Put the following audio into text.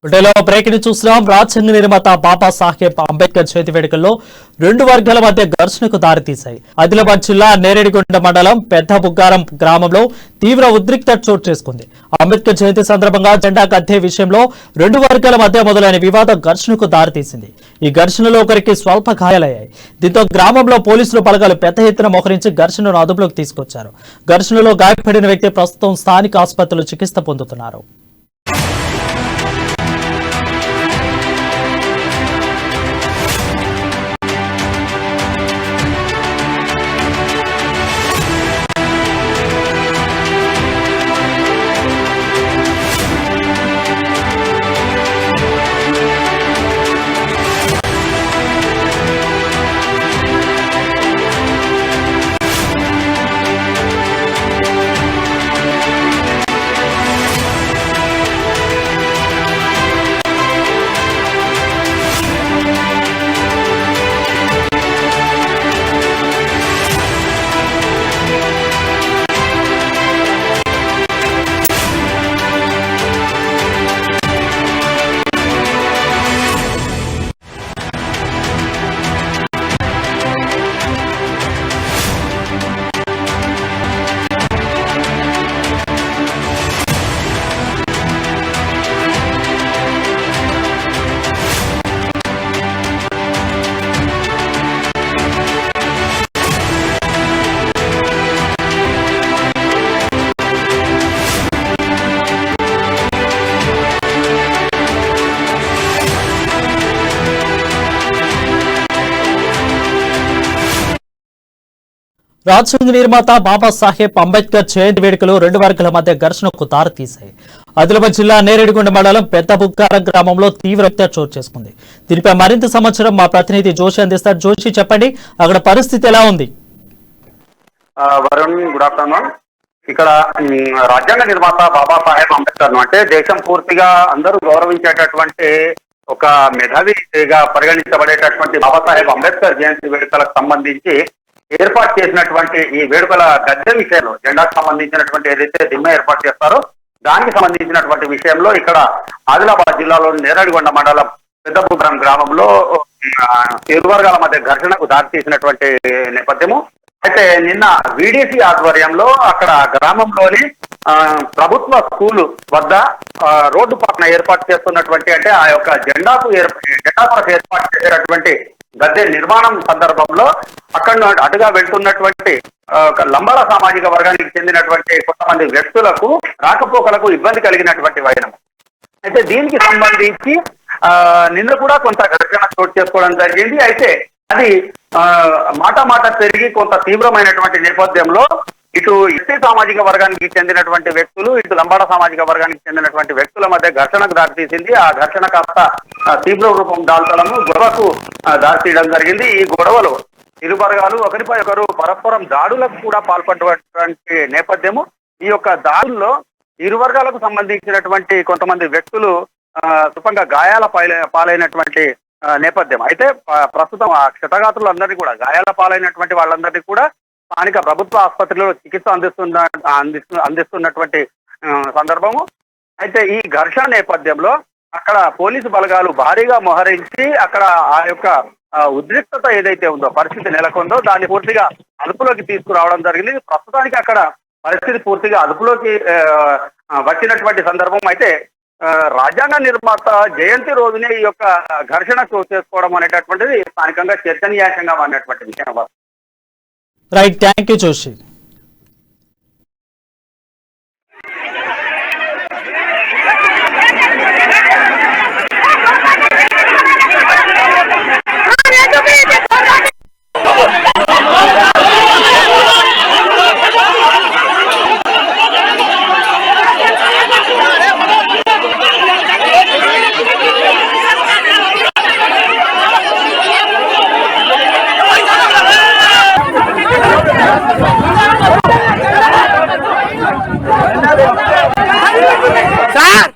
వీటిలో బ్రేకింగ్ చూస్తున్నాం. రాజ్యాంగ నిర్మాత బాబాసాహెబ్ అంబేద్కర్ జయంతి వేడుకల్లో రెండు వర్గాల మధ్య ఘర్షణకు దారితీశాయి. ఆదిలాబాద్ జిల్లా నేరేడిగొండ మండలం పెద్ద బుగ్గారం గ్రామంలో తీవ్ర ఉద్రిక్తత చోటు చేసుకుంది. అంబేద్కర్ జయంతి సందర్భంగా జెండా కట్టే విషయంలో రెండు వర్గాల మధ్య మొదలైన వివాదం ఘర్షణకు దారితీసింది. ఈ ఘర్షణలో ఒకరికి స్వల్ప గాయాలయ్యాయి. దీంతో గ్రామంలో పోలీసులు బలగాలు పెద్ద ఎత్తున మోహరించి ఘర్షణను అదుపులోకి తీసుకొచ్చారు. ఘర్షణలో గాయపడిన వ్యక్తి ప్రస్తుతం స్థానిక ఆసుపత్రిలో చికిత్స పొందుతున్నారు. రాజ్యాంగ నిర్మాత బాబాసాహెబ్ అంబేద్కర్ జయంతి వేడుకలు రెండు వర్గాల మధ్య ఘర్షణకు దారితీశాయి. ఆదిలాబాద్ జిల్లా నేరేడిగొండ మండలం పెద్ద బుగ్గారం గ్రామంలో తీవ్ర చోటు చేసుకుంది. దీనిపై మరింత సమాచారం మా ప్రతినిధి జోషి అందిస్తారు. జోషి, చెప్పండి, అక్కడ పరిస్థితి ఎలా ఉంది? Varun, good afternoon. ఇక్కడ రాజ్యాంగ నిర్మాత బాబాసాహెబ్ అంబేద్కర్ అంటే దేశం పూర్తిగా అందరూ గౌరవించేటటువంటి ఒక మేధావిగా పరిగణించబడేటటువంటి బాబాసాహెబ్ అంబేద్కర్ జయంతి వేడుకలకు సంబంధించి ఏర్పాటు చేసినటువంటి ఈ వేడుకల గద్దె విషయంలో జెండాకు సంబంధించినటువంటి ఏదైతే దిమ్మ ఏర్పాటు చేస్తారో దానికి సంబంధించినటువంటి విషయంలో ఇక్కడ ఆదిలాబాద్ జిల్లాలోని నేరేడిగొండ మండలం పెద్ద బుగ్గారం గ్రామంలో ఇరు వర్గాల మధ్య ఘర్షణకు దారితీసినటువంటి నేపథ్యము. అయితే నిన్న వీడీసీ ఆధ్వర్యంలో అక్కడ గ్రామంలోని ప్రభుత్వ స్కూలు వద్ద రోడ్డు పక్కన ఏర్పాటు చేస్తున్నటువంటి అంటే ఆ యొక్క జెండా కొరకు ఏర్పాటు చేసేటటువంటి గద్దె నిర్మాణం సందర్భంలో అక్కడ అటుగా వెళ్తున్నటువంటి లంబాడ సామాజిక వర్గానికి చెందినటువంటి కొంతమంది వ్యక్తులకు రాకపోకలకు ఇబ్బంది కలిగినటువంటి వైనం. అయితే దీనికి సంబంధించి నిన్న కూడా కొంత ఘర్షణ చోటు చేసుకోవడం జరిగింది. అయితే అది మాట పెరిగి కొంత తీవ్రమైనటువంటి నేపథ్యంలో ఇటు ఎస్సీ సామాజిక వర్గానికి చెందినటువంటి వ్యక్తులు, ఇటు లంబాడ సామాజిక వర్గానికి చెందినటువంటి వ్యక్తుల మధ్య ఘర్షణకు దారితీసింది. ఆ ఘర్షణ కాస్త తీవ్ర రూపం దాల్చడము గొడవకు దారితీయడం జరిగింది. ఈ గొడవలు ఇరు వర్గాలు ఒకరిపై ఒకరు పరస్పరం దాడులకు కూడా పాల్పడినటువంటి నేపథ్యము. ఈ యొక్క దాడుల్లో ఇరు వర్గాలకు సంబంధించినటువంటి కొంతమంది వ్యక్తులు సుఖంగా గాయాల పాలైనటువంటి నేపథ్యం. అయితే ప్రస్తుతం ఆ క్షతగాత్రులందరినీ కూడా గాయాల పాలైనటువంటి వాళ్ళందరినీ కూడా స్థానిక ప్రభుత్వ ఆసుపత్రిలో చికిత్స అందిస్తున్నటువంటి సందర్భము. అయితే ఈ ఘర్షణ నేపథ్యంలో అక్కడ పోలీసు బలగాలు భారీగా మోహరించి అక్కడ ఆ యొక్క ఉద్రిక్తత ఏదైతే ఉందో పరిస్థితి నెలకొందో దాన్ని పూర్తిగా అదుపులోకి తీసుకురావడం జరిగింది. ప్రస్తుతానికి అక్కడ పరిస్థితి పూర్తిగా అదుపులోకి వచ్చినటువంటి సందర్భం. అయితే రాజ్యాంగ నిర్మాత జయంతి రోజునే ఈ యొక్క ఘర్షణ చోటు చేసుకోవడం అనేటటువంటిది స్థానికంగా చర్చనీయాంశంగా మారినటువంటి విషయం. Right, thank you Joshi. Sir